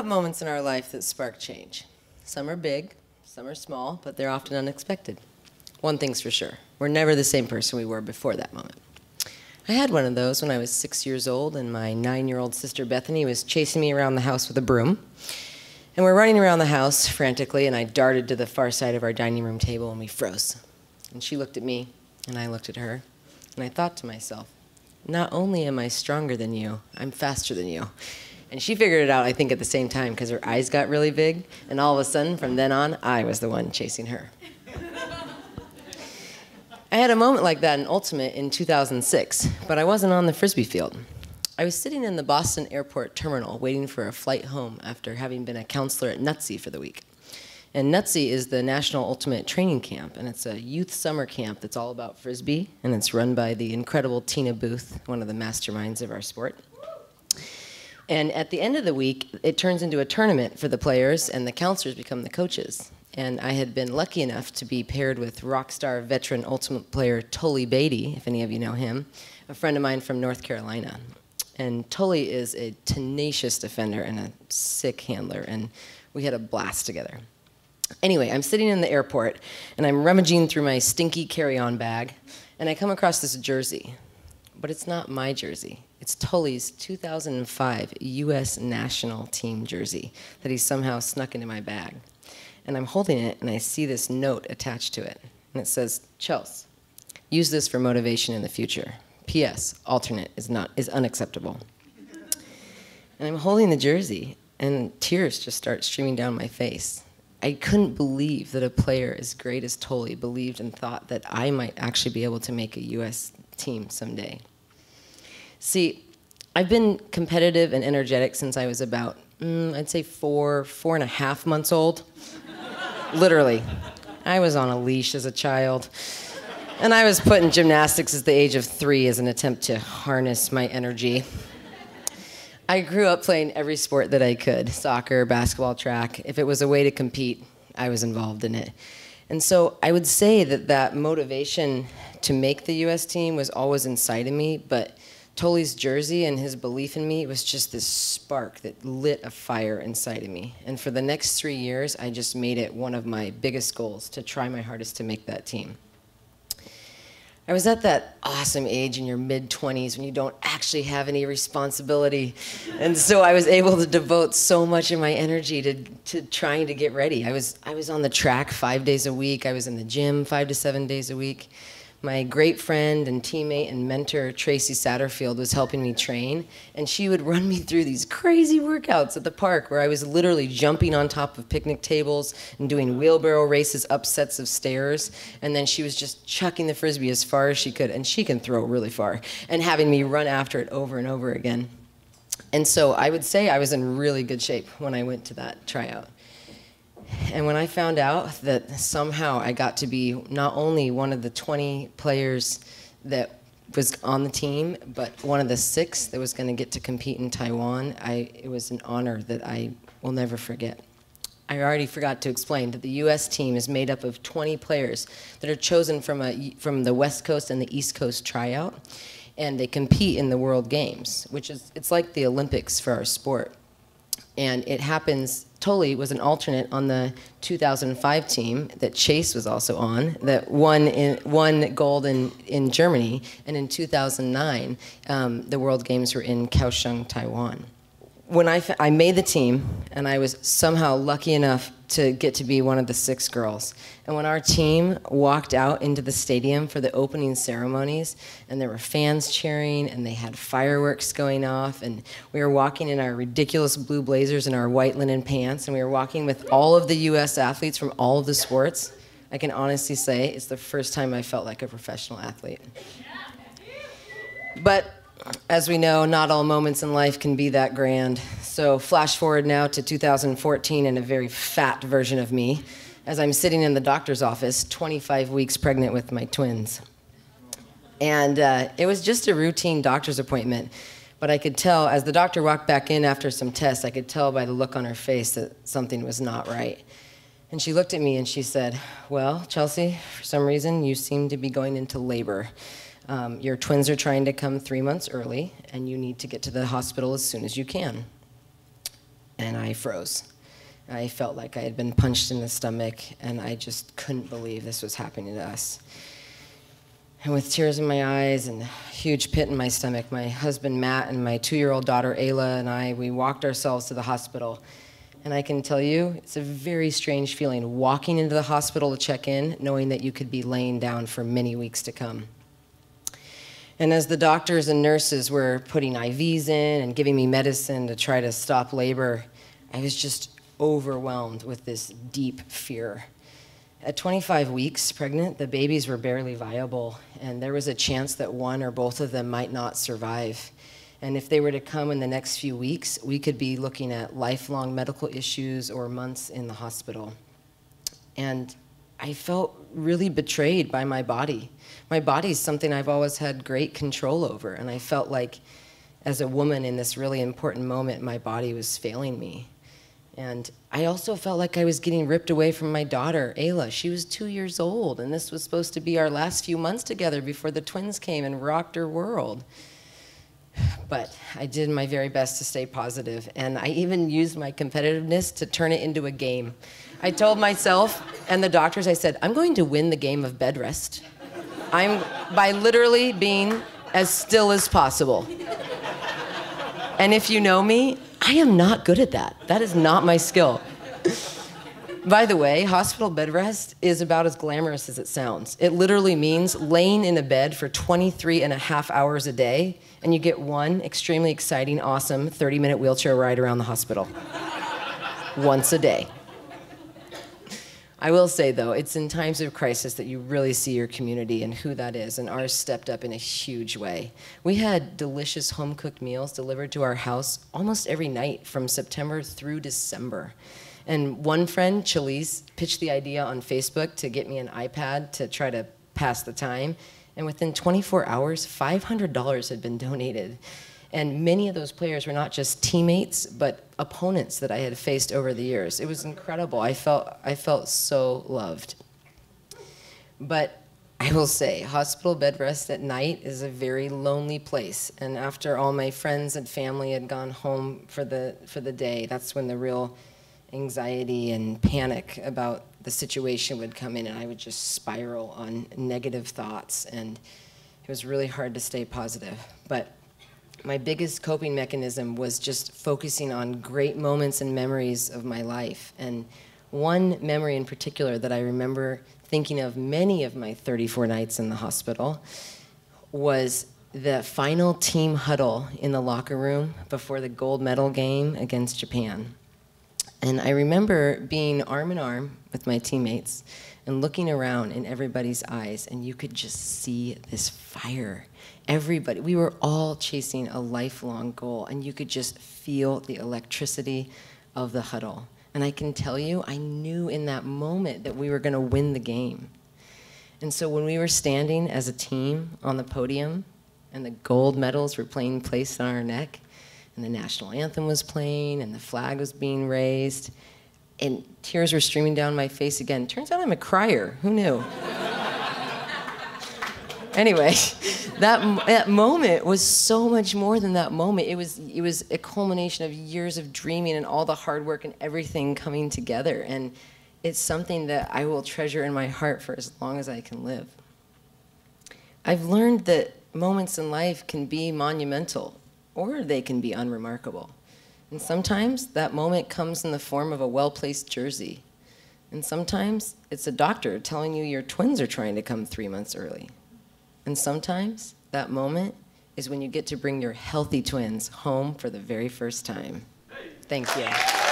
have moments in our life that spark change. Some are big, some are small, but they're often unexpected. One thing's for sure, we're never the same person we were before that moment. I had one of those when I was 6 years old, and my 9-year-old sister Bethany was chasing me around the house with a broom. And we're running around the house frantically, and I darted to the far side of our dining room table, and we froze. And she looked at me, and I looked at her, and I thought to myself, not only am I stronger than you, I'm faster than you. And she figured it out, I think, at the same time, because her eyes got really big, and all of a sudden, from then on, I was the one chasing her. I had a moment like that in Ultimate in 2006, but I wasn't on the Frisbee field. I was sitting in the Boston Airport terminal waiting for a flight home after having been a counselor at NUTSI for the week. And NUTSI is the National Ultimate Training Camp, and it's a youth summer camp that's all about Frisbee, and it's run by the incredible Tina Booth, one of the masterminds of our sport. And at the end of the week, it turns into a tournament for the players, and the counselors become the coaches. And I had been lucky enough to be paired with rock star veteran Ultimate player Tully Beatty, if any of you know him, a friend of mine from North Carolina. And Tully is a tenacious defender and a sick handler, and we had a blast together. Anyway, I'm sitting in the airport, and I'm rummaging through my stinky carry-on bag, and I come across this jersey. But it's not my jersey. It's Tully's 2005 U.S. national team jersey that he somehow snuck into my bag. And I'm holding it, and I see this note attached to it. And it says, Chelsea, use this for motivation in the future. P.S. Alternate is unacceptable. And I'm holding the jersey, and tears just start streaming down my face. I couldn't believe that a player as great as Tully believed and thought that I might actually be able to make a U.S. team someday. See, I've been competitive and energetic since I was about, I'd say 4.5 months old. Literally. I was on a leash as a child. And I was put in gymnastics at the age of 3 as an attempt to harness my energy. I grew up playing every sport that I could, soccer, basketball, track. If it was a way to compete, I was involved in it. And so I would say that that motivation to make the U.S. team was always inside of me, but Tully's jersey and his belief in me was just this spark that lit a fire inside of me. And for the next 3 years, I just made it one of my biggest goals to try my hardest to make that team. I was at that awesome age in your mid-20s when you don't actually have any responsibility. And so I was able to devote so much of my energy to trying to get ready. I was on the track 5 days a week. I was in the gym 5 to 7 days a week. My great friend and teammate and mentor, Tracy Satterfield, was helping me train, and she would run me through these crazy workouts at the park where I was literally jumping on top of picnic tables and doing wheelbarrow races up sets of stairs, and then she was just chucking the Frisbee as far as she could, and she can throw really far, and having me run after it over and over again. And so I would say I was in really good shape when I went to that tryout. And when I found out that somehow I got to be not only one of the 20 players that was on the team, but one of the 6 that was going to get to compete in Taiwan, it was an honor that I will never forget. I already forgot to explain that the U.S. team is made up of 20 players that are chosen from the West Coast and the East Coast tryout, and they compete in the World Games, it's like the Olympics for our sport. And it happens, Tully was an alternate on the 2005 team that Chase was also on, that won gold in Germany. And in 2009, the World Games were in Kaohsiung, Taiwan. When I made the team, and I was somehow lucky enough to get to be one of the 6 girls. And when our team walked out into the stadium for the opening ceremonies, and there were fans cheering, and they had fireworks going off, and we were walking in our ridiculous blue blazers and our white linen pants, and we were walking with all of the U.S. athletes from all of the sports, I can honestly say it's the first time I felt like a professional athlete. But as we know, not all moments in life can be that grand. So flash forward now to 2014 and a very fat version of me as I'm sitting in the doctor's office, 25 weeks pregnant with my twins. And it was just a routine doctor's appointment, but I could tell, as the doctor walked back in after some tests, I could tell by the look on her face that something was not right. And she looked at me and she said, well, Chelsea, for some reason, you seem to be going into labor. Your twins are trying to come 3 months early, and you need to get to the hospital as soon as you can. and I froze. I felt like I had been punched in the stomach, and I just couldn't believe this was happening to us. And with tears in my eyes and a huge pit in my stomach, my husband Matt and my 2-year-old daughter Ayla and I, we walked ourselves to the hospital. And I can tell you, it's a very strange feeling walking into the hospital to check in, knowing that you could be laying down for many weeks to come. And as the doctors and nurses were putting IVs in and giving me medicine to try to stop labor, I was just overwhelmed with this deep fear. At 25 weeks pregnant, the babies were barely viable, and there was a chance that one or both of them might not survive. And if they were to come in the next few weeks, we could be looking at lifelong medical issues or months in the hospital. And I felt really betrayed by my body. My body is something I've always had great control over, and I felt like as a woman in this really important moment, my body was failing me. And I also felt like I was getting ripped away from my daughter, Ayla. She was 2 years old, and this was supposed to be our last few months together before the twins came and rocked her world. But I did my very best to stay positive, and I even used my competitiveness to turn it into a game. I told myself and the doctors, I said, I'm going to win the game of bed rest. By literally being as still as possible. And if you know me, I am not good at that. That is not my skill. By the way, hospital bed rest is about as glamorous as it sounds. It literally means laying in a bed for 23.5 hours a day, and you get one extremely exciting, awesome 30-minute wheelchair ride around the hospital. Once a day. I will say, though, it's in times of crisis that you really see your community and who that is, and ours stepped up in a huge way. We had delicious home-cooked meals delivered to our house almost every night from September through December. And one friend, Chalice, pitched the idea on Facebook to get me an iPad to try to pass the time, and within 24 hours, $500 had been donated. And many of those players were not just teammates, but opponents that I had faced over the years. It was incredible. I felt so loved. But I will say, hospital bed rest at night is a very lonely place. And after all my friends and family had gone home for the day, that's when the real anxiety and panic about the situation would come in, and I would just spiral on negative thoughts, and it was really hard to stay positive. But my biggest coping mechanism was just focusing on great moments and memories of my life. And one memory in particular that I remember thinking of many of my 34 nights in the hospital was the final team huddle in the locker room before the gold medal game against Japan. And I remember being arm in arm with my teammates and looking around in everybody's eyes, and you could just see this fire. Everybody, we were all chasing a lifelong goal, and you could just feel the electricity of the huddle. And I can tell you, I knew in that moment that we were going to win the game. And so when we were standing as a team on the podium, and the gold medals were being placed on our neck, and the national anthem was playing, and the flag was being raised, and tears were streaming down my face again. Turns out I'm a crier. Who knew? Anyway, that moment was so much more than that moment. It was a culmination of years of dreaming and all the hard work and everything coming together. And it's something that I will treasure in my heart for as long as I can live. I've learned that moments in life can be monumental, or they can be unremarkable. And sometimes that moment comes in the form of a well-placed jersey. And sometimes it's a doctor telling you your twins are trying to come 3 months early. And sometimes that moment is when you get to bring your healthy twins home for the very first time. Thank you.